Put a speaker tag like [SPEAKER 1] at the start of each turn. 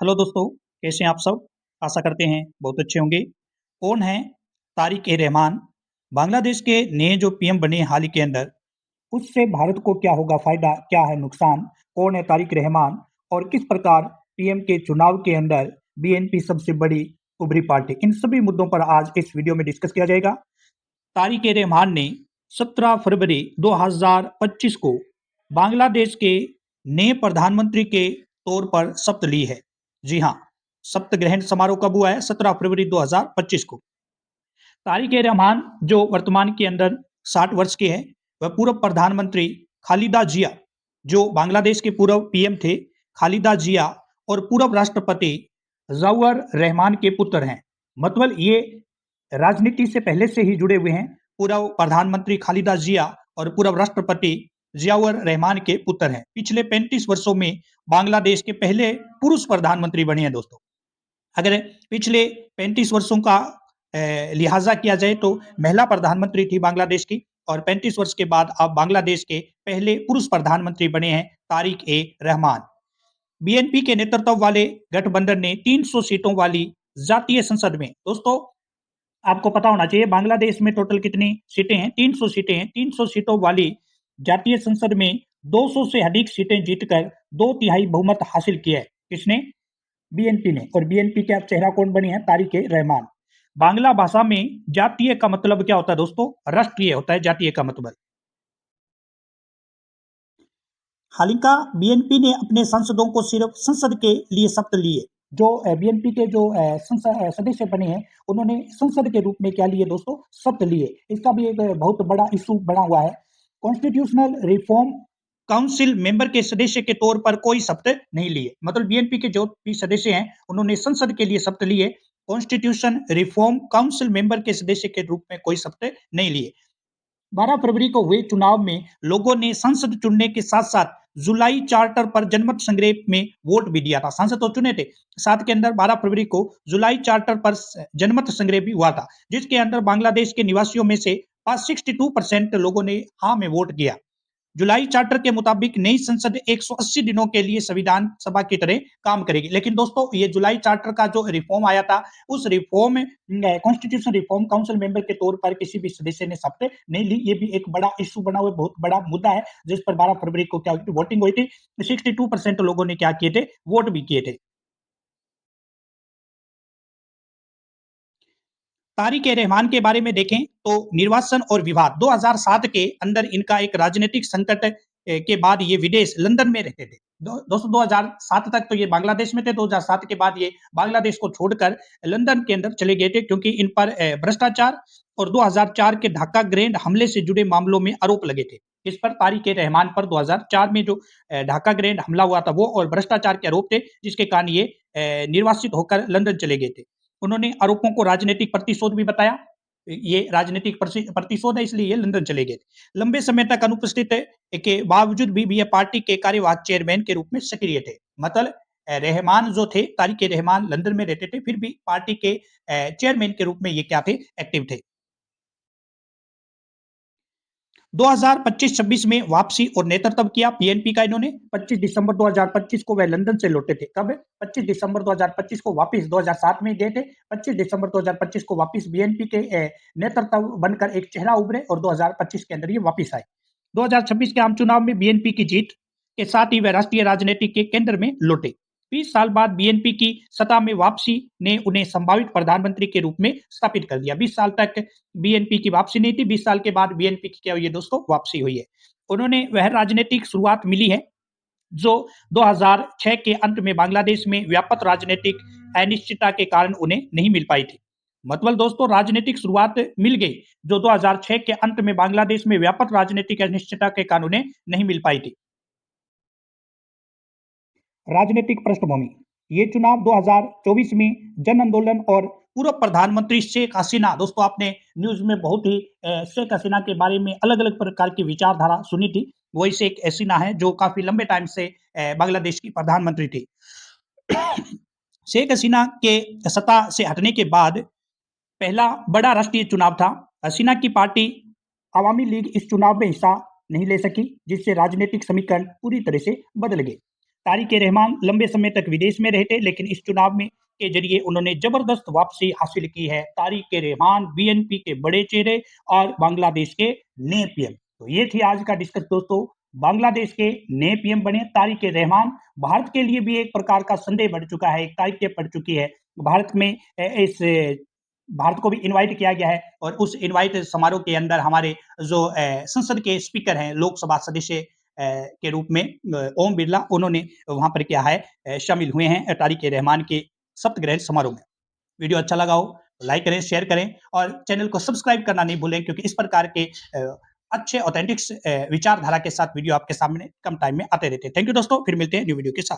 [SPEAKER 1] Hello दोस्तों, कैसे हैं आप सब? आशा करते हैं बहुत अच्छे होंगे। कौन है तारिक-ए-रहमान? बांग्लादेश के नए जो पीएम बने हाल ही के अंदर, उससे भारत को क्या होगा फ़ायदा, क्या है नुकसान? कौन है तारिक रहमान और किस प्रकार पीएम के चुनाव के अंदर बीएनपी सबसे बड़ी उभरी पार्टी? इन सभी मुद्दों पर आज इस वीडियो में डिस्कस किया जाएगा। तारिक-ए-रहमान ने 17 फरवरी 2025 को बांग्लादेश के नए प्रधानमंत्री के तौर पर शपथ ली है। जी हाँ, शपथ ग्रहण समारोह कब हुआ है? 17 फरवरी 2025 को। तारिक-ए-रहमान जो वर्तमान के अंदर 60 वर्ष के हैं, वह पूर्व प्रधानमंत्री खालिदा जिया, जो बांग्लादेश के पूर्व पीएम थे, खालिदा जिया और पूर्व राष्ट्रपति ज़ियाउर रहमान के पुत्र हैं। मतलब ये राजनीति से पहले से ही जुड़े हुए हैं। पूर्व प्रधानमंत्री खालिदा जिया और पूर्व राष्ट्रपति ज़ियाउर रहमान के पुत्र हैं। पिछले 35 वर्षों में बांग्लादेश के पहले पुरुष प्रधानमंत्री बने हैं दोस्तों। अगर पिछले 35 वर्षों का लिहाजा किया जाए तो महिला प्रधानमंत्री थी बांग्लादेश की और 35 वर्ष के बाद अब बांग्लादेश के पहले पुरुष प्रधानमंत्री बने हैं तारिक-ए-रहमान। बीएनपी के नेतृत्व वाले गठबंधन ने 300 सीटों वाली जातीय संसद में, दोस्तों आपको पता होना चाहिए बांग्लादेश में टोटल कितनी सीटें हैं? 300 सीटें हैं। 300 सीटों वाली जातीय संसद में 200 से अधिक सीटें जीतकर 2/3 बहुमत हासिल किया है। किसने? बीएनपी ने। और बीएनपी के अब चेहरा कौन बने हैं? तारिक-ए-रहमान। बांग्ला भाषा में जातीय का मतलब क्या होता है दोस्तों? राष्ट्रीय होता है जातीय का मतलब। हालांकि बीएनपी ने अपने सांसदों को सिर्फ संसद के लिए शपथ लिए। जो बीएनपी के जो सदस्य बने हैं, उन्होंने संसद के रूप में क्या लिए दोस्तों? शपथ लिए। इसका भी एक बहुत बड़ा इशू बना हुआ है। कॉन्स्टिट्यूशनल रिफॉर्म काउंसिल मेंबर के सदस्य के तौर पर कोई शपथ नहीं लिए। मतलब बीएनपी के जो भी सदस्य हैं, उन्होंने संसद के लिए शपथ लिए। कॉन्स्टिट्यूशन रिफॉर्म काउंसिल मेंबर के सदस्य के रूप में कोई शपथ नहीं लिए। 12 फरवरी को हुए चुनाव में लोगों ने सांसद चुनने के साथ-साथ जुलाई चार्टर पर जनमत संग्रह में वोट भी दिया था। सांसद तो चुने थे। साथ के अंदर 12 फरवरी को जुलाई चार्टर पर जनमत संग्रह भी हुआ था, जिसके अंदर बांग्लादेश के निवासियों में से 62% लोगों ने हाँ में वोट किया। जुलाई चार्टर के मुताबिक नई संसद 180 दिनों के लिए संविधान सभा की तरह काम करेगी। लेकिन दोस्तों ये जुलाई चार्टर का जो रिफॉर्म आया था, उस reform constitution reform council member के तौर पर किसी भी सदस्य ने शपथ नहीं ली। ये भी एक बड़ा इशू बना हुआ, बहुत बड़ा मुद्दा है, जिस पर 12 फरवरी को क्या वोटिंग हुई थी। 62% लोगों ने क्या किए थे? वोट भी किए थे। तारिक-ए-रहमान के बारे में देखें तो निर्वाचन और विवाद 2007 के अंदर इनका एक राजनीतिक संकट के बाद ये विदेश लंदन में रहते थे। दोस्तों 2007 तक तो ये बांग्लादेश में थे। 2007 के बाद ये बांग्लादेश को छोड़कर लंदन के अंदर चले गए थे, क्योंकि इन पर भ्रष्टाचार और 2004 के ढाका ग्रेनेड हमले से जुड़े मामलों में आरोप लगे थे। इस पर तारिक-ए-रहमान पर 2004 में जो ढाका ग्रेनेड हमला हुआ था वो और भ्रष्टाचार के आरोप थे, जिसके कारण ये निर्वासित होकर लंदन चले गए थे। उन्होंने आरोपों को राजनीतिक प्रतिशोध भी बताया। ये राजनीतिक प्रतिशोध है, इसलिए ये लंदन चले गए। लंबे समय तक अनुपस्थित के बावजूद भी ये पार्टी के कार्यवाहक चेयरमैन के रूप में सक्रिय थे। मतलब रहमान जो थे, तारिक-ए-रहमान लंदन में रहते थे, फिर भी पार्टी के चेयरमैन के रूप में ये क्या थे? एक्टिव थे। 2025-26 में वापसी और नेतृत्व किया बीएनपी का इन्होंने। 25 दिसंबर 2025 को वह लंदन से लौटे थे। कब? 25 दिसंबर 2025 को वापस, 2007 में गए थे। 25 दिसंबर 2025 को वापस बीएनपी के नेतृत्व बनकर एक चेहरा उभरे और 2025 के अंदर ये वापस आए। 2026 के आम चुनाव में बीएनपी की जीत के साथ ही वह राष्ट्रीय राजनीति के केंद्र में लौटे। 20 साल बाद बीएनपी की सत्ता में वापसी ने उन्हें संभावित प्रधानमंत्री के रूप में स्थापित कर दिया। 20 साल तक बीएनपी की वापसी नहीं थी। 20 साल के बाद बीएनपी की क्या हुई है दोस्तों? वापसी हुई है। उन्होंने वह राजनीतिक शुरुआत मिली है जो 2006 के अंत में बांग्लादेश में व्यापक राजनीतिक अनिश्चितता के कारण उन्हें नहीं मिल पाई थी। मतलब दोस्तों राजनीतिक शुरुआत मिल गई जो 2006 के अंत में बांग्लादेश में व्यापक राजनीतिक अनिश्चितता के कारण उन्हें नहीं मिल पाई थी। राजनीतिक पृष्ठभूमि, ये चुनाव 2024 में जन आंदोलन और पूर्व प्रधानमंत्री शेख हसीना, दोस्तों आपने न्यूज में बहुत ही शेख हसीना के बारे में अलग अलग प्रकार की विचारधारा सुनी थी। वही शेख हसीना है जो काफी लंबे टाइम से बांग्लादेश की प्रधानमंत्री थी। शेख हसीना के सत्ता से हटने के बाद पहला बड़ा राष्ट्रीय चुनाव था। हसीना की पार्टी अवामी लीग इस चुनाव में हिस्सा नहीं ले सकी, जिससे राजनीतिक समीकरण पूरी तरह से बदल गए। तारिक रहमान लंबे समय तक विदेश में रहे थे, लेकिन इस चुनाव में के ज़रिए उन्होंने ज़बरदस्त वापसी हासिल की है। तारिक रहमान बीएनपी के बड़े चेहरे और बांग्लादेश के नए पीएम। तो ये थी आज का डिस्कस दोस्तों, बांग्लादेश के नए पीएम बने तारिक रहमान। भारत के लिए भी एक प्रकार का संदेह बढ़ चुका है, एक तारीखें पड़ चुकी है। भारत में इस भारत को भी इनवाइट किया गया है और उस इनवाइट समारोह के अंदर हमारे जो संसद के स्पीकर हैं, लोकसभा सदस्य के रूप में ओम बिरला, उन्होंने वहाँ पर क्या है शामिल हुए हैं तारिक रहमान के शपथ ग्रहण समारोह में। वीडियो अच्छा लगा हो तो लाइक करें, शेयर करें और चैनल को सब्सक्राइब करना नहीं भूलें, क्योंकि इस प्रकार के अच्छे ऑथेंटिक्स विचारधारा के साथ वीडियो आपके सामने कम टाइम में आते रहते हैं। थैंक यू दोस्तों, फिर मिलते हैं न्यू वीडियो के साथ।